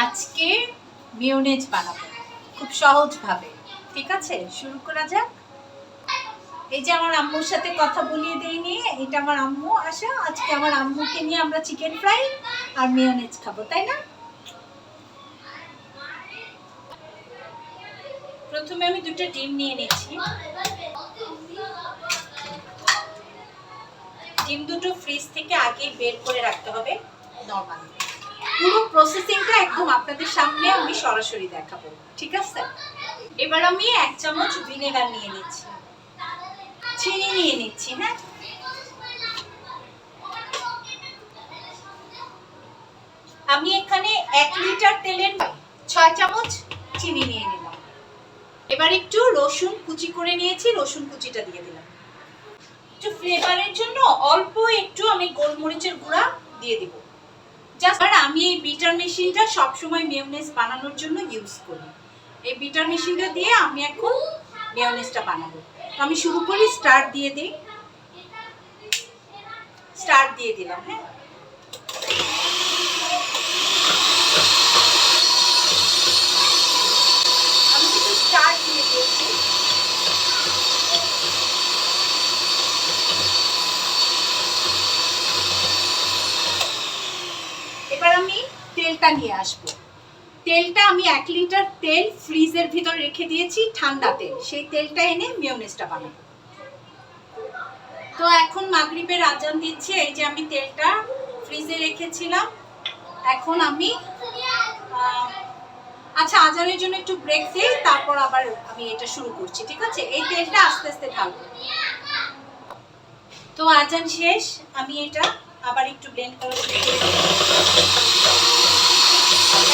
আজকে মিওনেজ বানাবো খুব সহজভাবে। ঠিক আছে, শুরু করা যাক। এই যে আমার আম্মুর সাথে কথা বলিয়ে দেইনি, এটা আমার আম্মু আসা। আজকে আমার আম্মুকে নিয়ে আমরা চিকেন ফ্রাই আর মিওনেজ খাবো, তাই না? প্রথমে আমি দুটো ডিম নিয়ে নিচ্ছি। ডিম দুটো ফ্রিজ থেকে আগে বের করে রাখতে হবে নরমালি। পুরো প্রসেসিংটা একদম আপনাদের সামনে আমি সরাসরি দেখাবো, ঠিক আছে? এবার আমি 1 চামচ ভিনেগার নিয়ে নিচ্ছি, চিনি নিয়ে নিচ্ছি। হ্যাঁ, আমি এখানে 1 লিটার তেলের 6 চামচ চিনি নিয়ে নিলাম। এবার একটু রসুন কুচি করে নিয়েছি, রসুন কুচিটা দিয়ে দিলাম। একটু ফ্লেভারের জন্য অল্প একটু আমি গোলমরিচের গুঁড়া দিয়ে দিব। জাস্ট আমি এই বিটার মেশিনটা সবসময় মেয়োনেজ বানানোর জন্য ইউজ করি। এই বিটার মেশিনটা দিয়ে আমি এখন মেয়োনেজটা বানাবো। তো আমি শুরু করি, স্টার্ট দিয়ে দিই। স্টার্ট দিয়ে দিলাম। হ্যাঁ, আমি কিন্তু স্টার্ট দিয়ে দিয়েছি। এবার আমি তেলটা নিয়ে আসবো। তেলটা আমি 1 লিটার তেল ফ্রিজের ভিতর রেখে দিয়েছি, ঠান্ডা তেল। সেই তেলটা এনে মেয়োনেজটা বানাবো। তো এখন মাগরিবের আজান দিচ্ছে। এই যে আমি তেলটা ফ্রিজে রেখেছিলাম। এখন আমি আচ্ছা, আজানের জন্য একটু ব্রেক দিই, তারপর আবার আমি এটা শুরু করছি। ঠিক আছে, এই তেলটা আস্তে আস্তে ঢালবো। তো আজান শেষ, আমি এটা আবার একটু ব্লেন্ড করে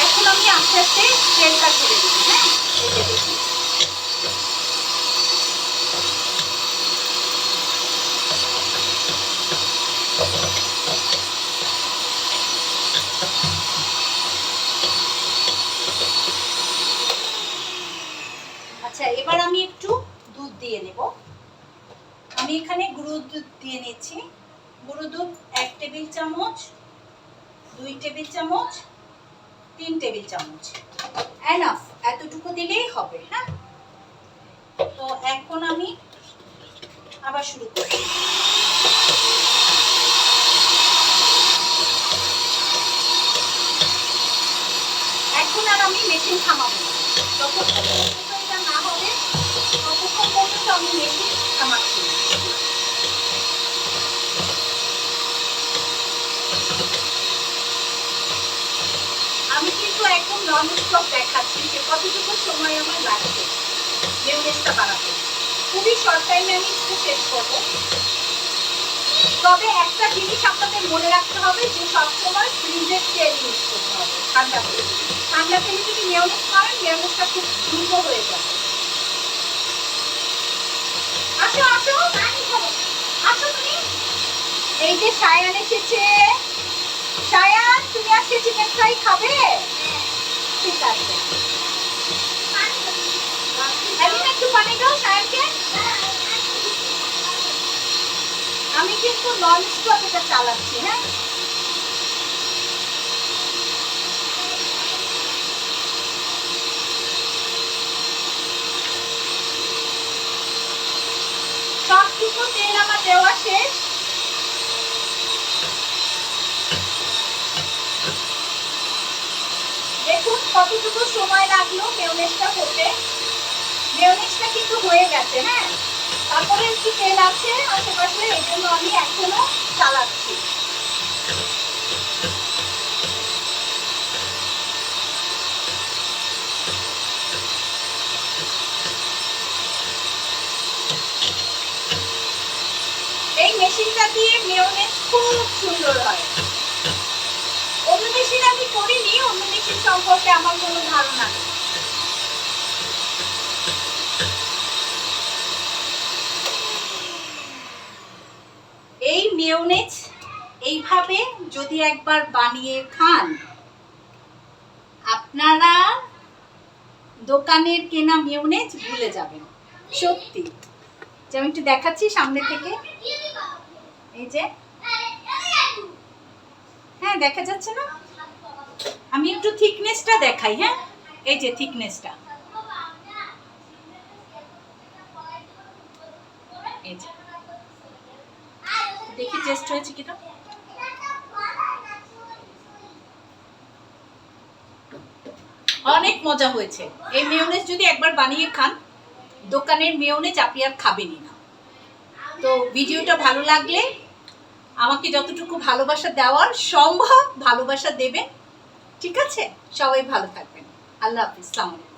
এখন আমি আস্তে আস্তে তেলটা ছেড়ে দিই। হ্যাঁ, এই যে দেখুন। আচ্ছা, এবার আমি একটু দুধ দিয়ে নেব। আমি এখানে গুঁড়ো দুধ দিয়ে নিচ্ছি। গুঁড়ো দুধ 1 টেবিল চামচ, 2 টেবিল চামচ, 3 টেবিল চামচ, এনাফ। এতটুকু দিলেই হবে। হ্যাঁ, তো এখন আমি আবার শুরু করি। এখন আর আমি মেশিন থামাবো না। যতক্ষণ এটা না হবে ততক্ষণ পর্যন্ত আমি মেশিন থামাচ্ছি। আমি কিন্তু একদম নন স্টপ দেখাচ্ছি যে কতটুকু সময় আমার লাগবে মেয়োনেজটা বানাতে। খুবই শর্ট টাইমে আমি একটু শেষ করবো। তবে একটা জিনিস আপনাদের মনে রাখতে হবে যে সবসময় ফ্রিজের তেল ইউজ করতে হবে, ঠান্ডা তেল। ঠান্ডা তেলে যদি মেয়োনেজ করেন, মেয়োনেজটা খুব দ্রুত হয়ে যাবে। আসো আসো আসো তুমি। এই যে সায়ান এসেছে। সায়ান, তুমি আজকে চিকেন ফ্রাই খাবে? ঠিক আছে, একটু পানি দাও সায়ানকে। আমি কিন্তু নন স্টপ এটা চালাচ্ছি। হ্যাঁ, সবটুকু তেল আমার দেওয়া শেষ। দেখুন কতটুকু সময় লাগলো মেয়োনেজটা হতে। মেয়োনেজটা কিন্তু হয়ে গেছে। হ্যাঁ, তারপরে একটু তেল আছে আশেপাশে, এই জন্য আমি এখনো চালাচ্ছি। এই মেশিনটা দিয়ে মেয়োনেজ খুব সুন্দর হয়। অন্য মেশিন আমি করিনি, অন্য মেশিন সম্পর্কে আমার কোনো ধারণা নেই। এই মেয়োনেজ এইভাবে যদি একবার বানিয়ে খান, আপনারা দোকানের কেনা মেয়োনেজ ভুলে যাবেন। সত্যি, যে আমি একটু দেখাচ্ছি সামনে থেকে। এই যে, হ্যাঁ দেখা যাচ্ছে না? আমি একটু থিকনেসটা দেখাই, হ্যাঁ এই যে থিকনেসটা, এই যে দেখি টেস্ট হয়েছে কিনা। অনেক মজা হয়েছে। এই মেয়োনেজ যদি একবার বানিয়ে খান, দোকানের মেয়োনেজ আপনি আর খাবেনই না। তো ভিডিওটা ভালো লাগলে আমাকে যতটুকু ভালোবাসা দেওয়ার সম্ভব ভালোবাসা দেবেন, ঠিক আছে? সবাই ভালো থাকবেন। আল্লাহ হাফিজ। আসসালামু আলাইকুম।